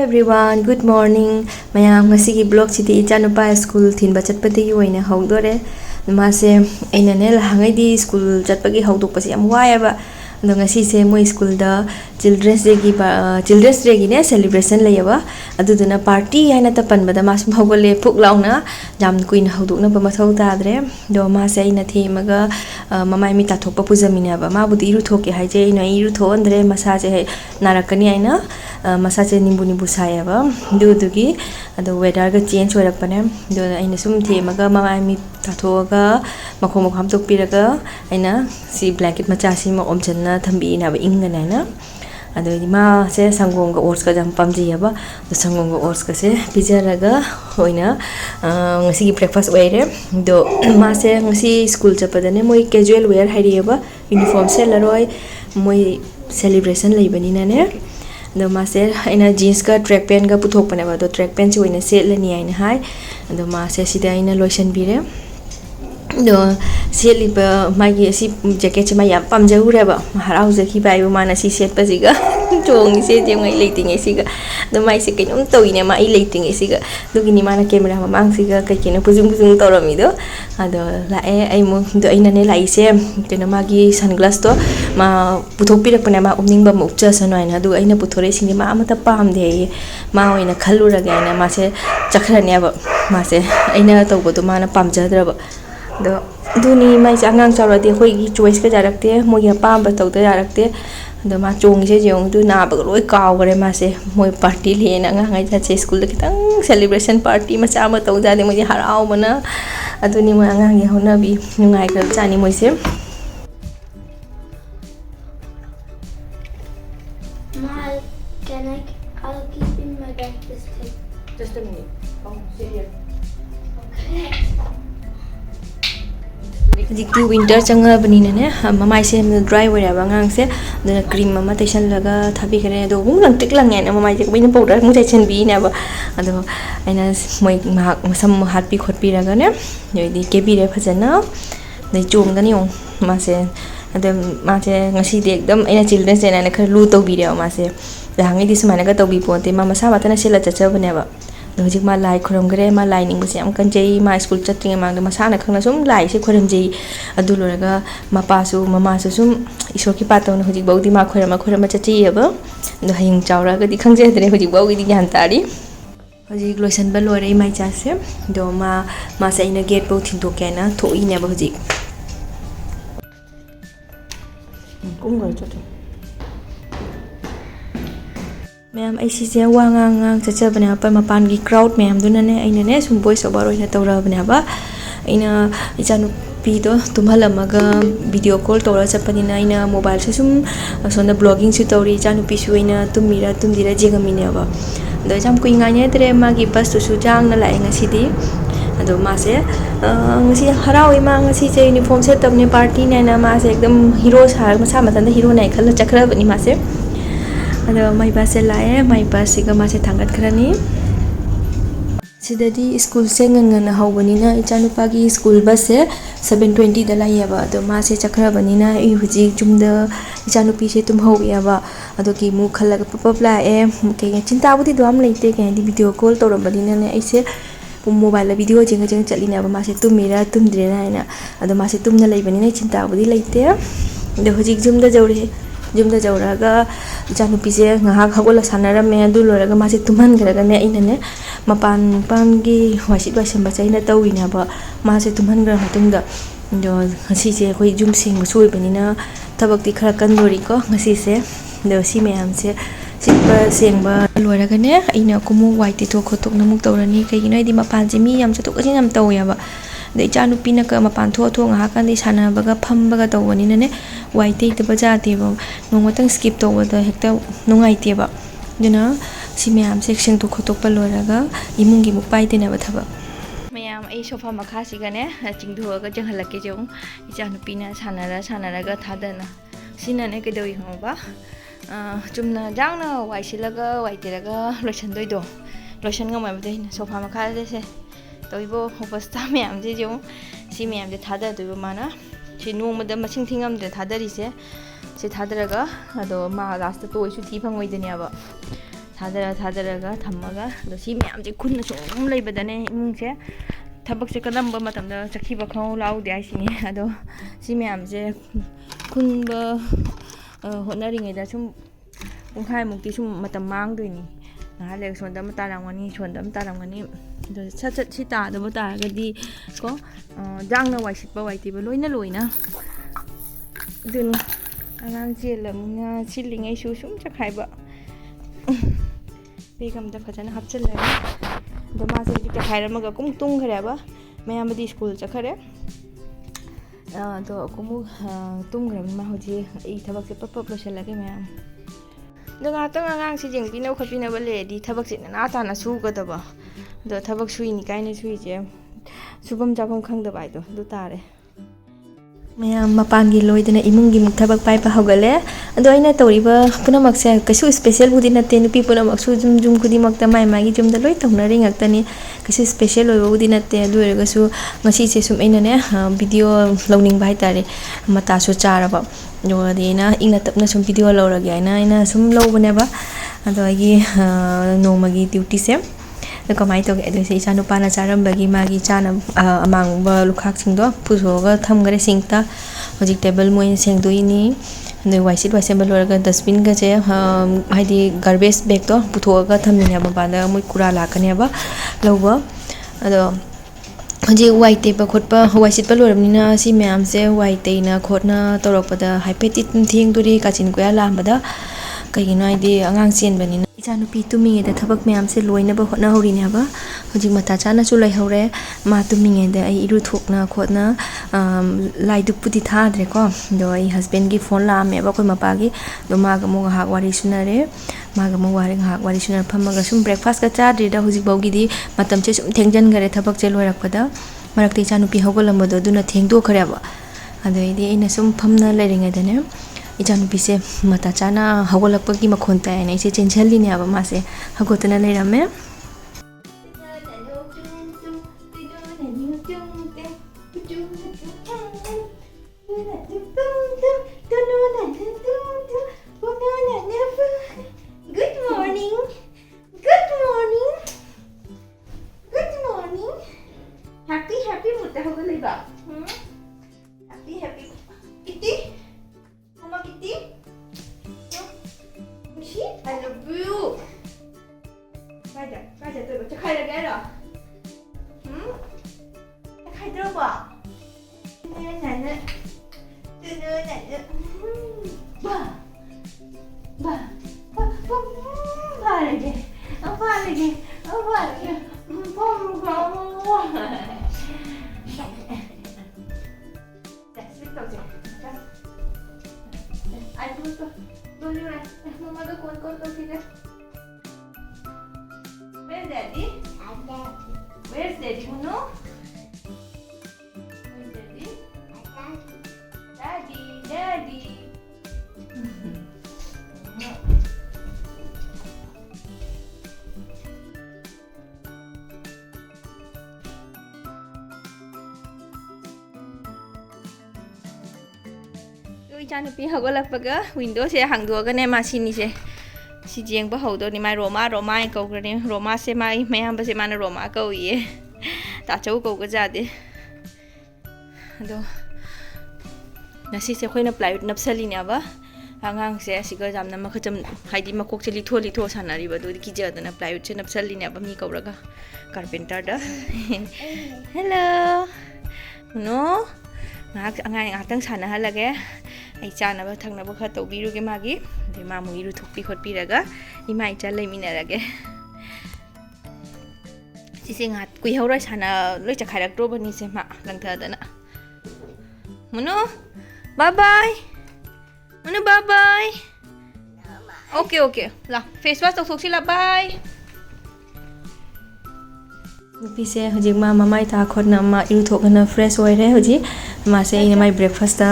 everyone, good morning. Mayam ngasigi blog chidi ichanupa school thinba chatpadi oina hawdore. Mase ainane lahangai di school chatpagi hawdokpasi yam wayaba. Ado ngasi se mo school da children's day gi ne celebration layaba. Aduduna party haina ta panbada masum hawgole phuk launa jam kuin hawdokna ba mathau tadre. Do mase aina themaga mamai mi tathokpa pujamina ba mabudi iru thoke haije ina iru thondre masaje narakani aina masaje nimbu sayaba dudugi ado weather ga change oirakpane do aina sum themaga mamai mi tathoga makhom makham tokpiraga aina si blanket macha si ma omchanna thambi na ba ingana na ado ma se sangong ga oats ka jam pamji yaba do sangong ga oats ka se pijaraga hoina ngasi breakfast oire do ma se ngasi school chapadane moi casual wear hairiaba uniform se laroi moi celebration leibani na ne do mase ina jeans ka track pant ga puthok pane ba do track pant chi oina set lani aina hai do mase sida ina lotion bire do set liba magi si jacket chi ma yam pamjau re ba harau je ki bai ma na si set pa siga chong se je ngai leiting siga do mai se kenom toine ma I leiting siga do gini mana camera ma mang siga kai kena pujung torami do ado la ai mo do ina ne lai se tena magi sunglass to ma puthok pirak pane ma umning ba mukcha sanoina do aina puthore singi ma amata pam de ma oina khalura ga ina ma se chakhrane ba ma se aina tawbo to mana pamjadra ba do duni mai angang chawradi hoi gi choice ka jarakte mo ya pam ba tawda jarakte do ma chong je jong du na ba loi kaw gare ma se moi party le na ngai cha che school da kitang celebration party ma cha ma tawda de mo ji harau mana aduni mo angang gi hona bi nungai ka chani moi se I'll keep in my bag this thing. Just a minute. Oh, sit here. Okay. Jikti winter changa bani ne mamai se dry wera bangang se the cream mama teshan laga thabi kare do bung lang tik lang ne mamai je bin powder mu teshan bi ne ba ado aina moi masam hat pi khot pi raga ne yoi ke bi re phajana nei chom gani ong ma se ado ma se ngasi de ekdam aina children's day na khar lu to bi re ma se hangi di sumana ga to bi ponte ma masa batana sela chacha bane ba hojik ma lai khoram gare ma lai ning basi am kan jei ma school chatting ma de masana khangna sum lai se khoram jei adu loraga mapa su mama su sum isor ki patawna hojik baudi ma khorama chachi aba do haying chawra ga di khangje dre hojik baudi di gyan tari hojik loisan ba lore mai cha se do ma se ina gate bo thin to kena thoi ne ba hojik kum gar chato ma'am ऐसे वांग चचबने मपान की crowd ma'am दुने सूम voice over होना तौरबने अना इचानुपीदो तुम्हलमगा video call तौर चपनीना mobile से सूम सोना blogging से तौरी इचानुपीसु तुम्मीरा तुम्दीरा जेगमीनेब अदो जाम कुइंगाइनेद्रे मागी बस तुसु जांगना लाए ngasiदी अदो मासे ngasi हरावै मा ngasi जे यूनिफॉर्म से तबने पार्टी नेना मासे एकदम हीरो सार मसा मतन हीरो नाइ खल चखरबनी मासे अदो माइ बस से लाए माइ बस से मासे थांगत खरनी सिददी स्कूल से ngन हौबनीना इचानुपागी स्कूल बस से 7:20 दा लाइयाबा अदो मासे चखरबनीना इ हुजी जुमदा इचानुपी से तुम हौयाबा अदो की मु खलग पप लाए के चिंताबुदी दोम लेते के वीडियो कॉल तौरबनीना ने ऐसे मोबाइल वीडियो जेंग चलीना मासे तुमेरा तुमद्रेना हैना अदो मासे तुमना लेबनीना चिंताबुदी लेते अदो हुजी जुमदा जौरागा इचानुपी से ngahak hagol sanarame adu loraga mase tumhan garaga ne inane mapan pamgi wasit wasam bachaina tawina ba mase tumhan gra hatungda do ngasi se khoi jum sing soi banina thabakti khara kan dori ko ngasi se do si mayam se sitba sengba loraga ne aina kumu white to khotok namuk tawrani kai ginai di mapan je mi yam chatok asin yam tawya ba de ichanupi na ka mapan tho ngahak kan di sanabaga phambaga tawani ne white te baja te ba nongotang skip to ba hekta nungai te ba duna si mayam section to khotok pa loraga imungi mupai te na ba thaba mayam ai sofa makha siga ne chingdho ga janghalake jong ichanupi na sanara ga thadana sina ne ke doi ho ba chumna jangna waisilaga waiteraga lotion doido lotion ga mai ba sofa makha de se toibo hopasta mayam je jong si mayam de thada doibo mana si nongmada masing thingam de thadari se थादरगा अदो मा last तो ओइसु थी फंगोइदनियाबा थादरगा थम्मगा अदो सी ma'am से खुन्न सुम लेबदने इमुंगसे थबक से कदम मतमदा चखिबा खौ लाउदे आइसिने अदो सी ma'am से खुनब होनरिङैदा सुम पुंखाइ मुक्ति सुम मतम मांगदोइनी नाले सोंदम तारांगनी सोंदम तारांगनी अदो सत सत सी तादब तारगदी को जांगना वाइसिपा वाइतिबा लोइना लोइना दुन अगांग चेलमना सिलिङै सुम चखाइबा बेगम दा फजन हपचले द मासे बिटा खाइरमगा कुम तुंगखरेबा मयामदी स्कूल चखरे तो कुमु तुंगखरे मा होजी ई थबक से पप लोसलगे मयाम द गातंग आंगांग से जेंगपिनो खपिनो बलेदी थबक से ना ताना सुगदबा द थबक सुइनी काइने सुइजे सुबम जाबम खंगदबा आइदो दु तारे मैम मपानगी लोइदना इमुंगी थबक पाइपा हौगले अदो अइना तौरिबा पुनमक्से कैसु स्पेशल बुदि नते नुपि पुनमक्सु जुम जुम खुदिमक्ता माइ मागी जुमदा लोइ तौनरि ngaktani कैसु स्पेशल ओइबा बुदि नते अदु रगसु ngasi se sum aina ne video लौनिंग बाइ तारे मता सु चारबा जो देना इंगना तपना सुम भिडियो लौरगे आइना सुम लौबनेबा अदो आगी नोमगी ड्यूटी से कमाई तौगे अदुसे इचा नुपाना चारमबगी मागी चाना अमांगबा लुखाकसिंगदो पुसोगा थमगरे सिंगता होजिक टेबल मोइन सेंगदोइनी अदो वाइसिट वाइसेंबा लोरगा डस्टबिन गजे हाइदि गार्बेज बैग तो पुथोगा थमनिया बाबादा मोइ कुरा लाकनेबा लौबा अदो होजिक वाइटेबा खोटपा वाइसिटपा लोरमनिना सी मैम से वाइटेना खोटना तौरकपदा हाइपेटिट थिंगदुरी काचिन कोया लामबदा कइगिनो आइदि आंगांग चेनबनिना इचानुपी तुमिङेदा थबक मैम से लोइनबा होना हौरिनेबा होजिक मता चाना चु लैहौरे मा तुमिङेदा आई इरु थोकना खोतना लाइदुपुदि थाद्रे को दो आई हस्बैंड की फोन लामेबा कोइ मपागी दो मागा मो हाक वारी सुनारे मागा मो वारी हाक वारी सुनार फमगा सुम ब्रेकफास्ट का चाद्रेदा होजिक बौगिदि मतम से सुम थेंजन गरे थबक से लोइरकपदा मरकते इचानुपी हौगलमबदो दुना थेंदोखरेबा अदो इदि इना सुम फमना लैरिङैदने इचानुपी से मता चाना हौगलकपगी मखोन तायने इसे चेंछलिने अब मासे हगोतना लेरमे Good morning. Good morning. Good morning. Happy mutta hogoliba. Happy. Kitty. Mama Kitty. Punshi, I love you. Kaja tuh baca kaya lagi ada. Kaya terus apa? Nana. Apa lagi? Mama tuh kuat sini. Where's Daddy? Where's Daddy? Muno? Where's Daddy? Daddy. इचानुपी हगोलकपगा window से हांगदोगने मासिनी से सी जेंगबा हौदोनी माइ रोमा कौग्रने रोमा से माइ मयाम से माना रोमा कौइए ताचौ कौगा जादे अदो नसी से खोइना प्लाइवुड नपसलिनेबा आंगांग से सिगा जामना मखचम हाइदि मकोक से लिथो सानारिबा दो किजदना प्लाइवुड से नपसलिनेबा मी कौरगा कारपेंटर दा हेलो नो आंगांग साना हलगे आई चानबा थंगनबा खा तौबिरुगे मागी दे मामु इरु थोकपि खोटपिरगा इमा इचा लेमिनरगे सिसे ngat kui haurai sana loi chakharak tro bani se ma langthadana Munu bye bye Munu bye bye okay la face wash tok sila bye nupi se hojik ma mamai ta khotna ma iru thokana fresh oire hoji ma se ina mai breakfast ta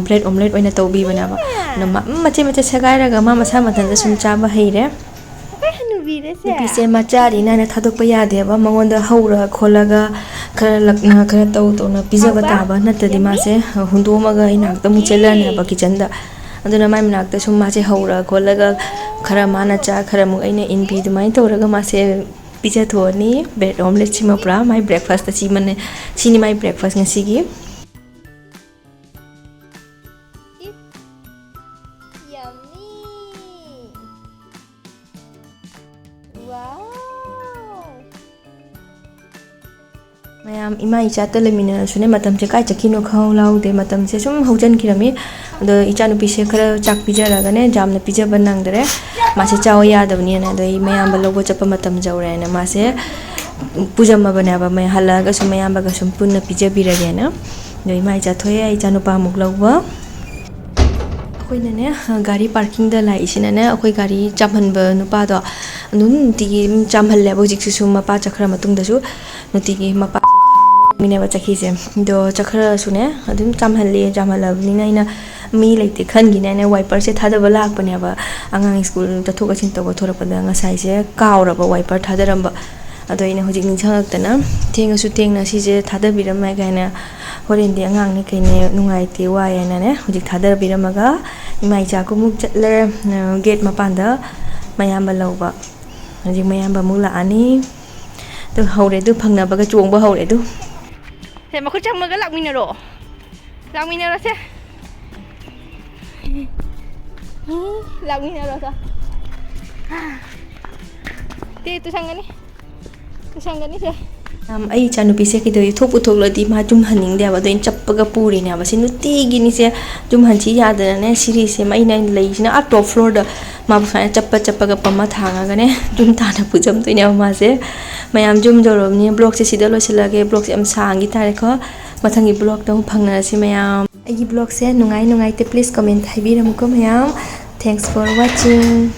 bread omelette oina taubi banaba na ma mache sagai raga ma masa mathan sum chaba heire nupi se ma chari na thadokpa yade ba mangonda haura kholaga khara lakna khara tau na pizza bataba natadi ma se hundomaga ina ta mu chelane ba kitchen da aduna mai manakta sum ma che haura kholaga खरा माना चा खरा मुग अइना इनपी दुमाइन तौरगा मासे pizza थोनी bread omelette सिमा पुरा माइ breakfast ची मने सिनी माइ breakfast ngasiगी Yummy! Wow! mayam ima icha ta lemina sune matam che kai chakino khau lau de matam che sum haujan kirami ado icha nu pise khara chak pija raga ne jamna pija banang dare ma se chaw ya dabni na do mayam balogo chapa matam jawre na ma se pujama bana ba mai hala ga sum mayam ba ga sum punna pija birage na do ima icha thoye icha nu pa muk lawwa ꯑꯩꯈꯣꯏꯅꯅꯦ ꯒꯥꯔꯤ ꯄꯥꯔꯀꯤꯡꯗ ꯂꯥꯛꯏꯁꯤꯅꯅꯦ ꯑꯩꯈꯣꯏ ꯒꯥꯔꯤ ꯆꯥꯝꯍꯟꯕ ꯅꯨꯄꯥꯗꯣ ꯑꯗꯨꯝ ꯅꯨꯡꯇꯤꯒꯤ ꯆꯥꯝꯍꯜꯂꯦꯕ ꯍꯧꯖꯤꯛꯁꯨ ꯃꯄꯥ ꯆꯠꯈ꯭ꯔ ꯃꯇꯨꯡꯗꯁꯨ ꯅꯨꯡꯇꯤꯒꯤ ꯃꯄꯥ ꯃꯤꯅꯦꯕ ꯆꯠꯈꯤꯁꯦ ꯑꯗꯣ ꯆꯠꯈ꯭ꯔꯁꯨꯅꯦ ꯑꯗꯨꯝ ꯆꯥꯝꯍꯜꯂꯕꯅꯤꯅ ꯑꯩꯅ ꯃꯤ ꯂꯩꯇꯦ ꯈꯟꯒꯤꯅꯦ ꯑꯩꯅ ꯋꯥꯏꯄꯔꯁꯦ ꯊꯥꯗꯕ ꯂꯥꯛꯄꯅꯦꯕ ꯑꯉꯥꯡ ꯁ꯭ꯀꯨꯜ ꯆꯠꯊꯣꯛ ꯆꯠꯁꯤꯟ ꯇꯧꯕ ꯊꯣꯔꯛꯄꯗ ꯉꯁꯥꯏꯁꯦ ꯀꯥꯎꯔꯕ ꯋꯥꯏꯄꯔ ꯊꯥꯗꯔꯝꯕ ꯑꯗꯣ ꯑꯩꯅ ꯍꯧꯖꯤꯛ ꯅꯤꯡꯁꯤꯡꯉꯛꯇꯅ ꯊꯦꯡꯉꯁꯨ ꯊꯦꯡꯅ ꯁꯤꯁꯦ ꯊꯥꯗꯕꯤꯔꯝꯃꯦ ꯀꯥꯏꯅ ꯍꯣꯔꯦꯟꯗꯤ ꯑꯉꯥꯡꯅꯦ ꯀꯩꯅꯦ ꯅꯨꯡꯉꯥꯏꯇꯦ ꯋꯥꯏꯌꯦꯅꯅꯦ ꯍꯧꯖꯤꯛ ꯊꯥꯗꯕꯤꯔꯝꯃꯒ ꯏꯃꯥ ꯏꯆꯥꯀ ꯑꯃꯨꯛ ꯆꯠꯂꯦ ꯒꯦꯠ ꯃꯄꯥꯟꯗ ꯃꯌꯥꯝꯕ ꯂꯧꯕ ꯍꯧꯖꯤꯛ ꯃꯌꯥꯝꯕ ꯑꯃꯨꯛ ꯂꯥꯛꯑꯅꯤ ꯑꯗꯨ ꯍꯧꯔꯦ ꯑꯗꯨ ꯐꯪꯅꯕꯒ ꯆꯣꯡꯕ ꯍꯧꯔꯦ ꯑꯗꯨ ꯁꯦ ꯃꯈꯨꯠ ꯆꯝꯃꯒ ꯂꯥꯛꯃꯤꯟꯅꯔꯣ ꯂꯥꯛꯃꯤꯟꯅꯔꯣꯁꯦ ꯂꯥꯛꯃꯤꯟꯅꯔꯣ ꯇꯦ ꯇꯨꯁꯪꯒꯅꯤ ꯁꯦ ꯑꯩ ꯏꯆꯥꯅꯨꯄꯤꯁꯦ ꯀꯩꯗꯧꯏ ꯊꯣꯛꯄꯨ ꯊꯣꯛꯂꯗꯤ ꯃꯥ ꯆꯨꯝꯍꯟꯅꯤꯡꯗꯦꯕ ꯑꯗꯣ ꯑꯩꯅ ꯆꯞꯄꯒ ꯄꯨꯔꯤꯅꯦꯕ ꯁꯤ ꯅꯨꯡꯇꯤꯒꯤꯅꯤꯁꯦ ꯆꯨꯝꯍꯟꯁꯤ ꯌꯥꯗꯅꯅꯦ ꯁꯤꯔꯤꯁꯦ ꯑꯩꯅ ꯂꯩꯁꯤꯅ ꯇꯣꯞ ꯐ꯭ꯂꯣꯔꯗ ꯃꯥꯕꯨ ꯁꯨꯃꯥꯏꯅ ꯆꯞꯄꯒ ꯄꯝꯃ ꯊꯥꯡꯉꯒꯅꯦ ꯖꯨꯝ ꯇꯥꯅ ꯄꯨꯖꯝꯗꯣꯏꯅꯦꯕ ꯃꯥꯁꯦ ꯃꯌꯥꯝ ꯖꯨꯝ ꯇꯧꯔꯕꯅꯤ ꯕ꯭ꯂꯣꯛꯁꯦ ꯁꯤꯗ ꯂꯣꯏꯁꯤꯜꯂꯒꯦ ꯕ꯭ꯂꯣꯛꯁꯦ ꯌꯥꯝ ꯁꯥꯡꯈꯤ ꯇꯥꯔꯦꯀꯣ ꯃꯊꯪꯒꯤ ꯕ꯭ꯂꯣꯛꯇ ꯑꯃꯨꯛ ꯐꯪꯅꯔꯁꯤ ꯃꯌꯥꯝ ꯑꯩꯒꯤ ꯕ꯭ꯂꯣꯛꯁꯦ ꯅꯨꯡꯉꯥꯏꯇꯦ ꯄ꯭ꯂꯤꯖ ꯀꯃꯦꯟ ꯍꯥꯏꯕꯤꯔꯝꯃꯨꯀꯣ ꯃꯌꯥꯝ ꯊꯦꯡꯛꯁ ꯐꯣꯔ ꯋꯥꯆꯤꯡ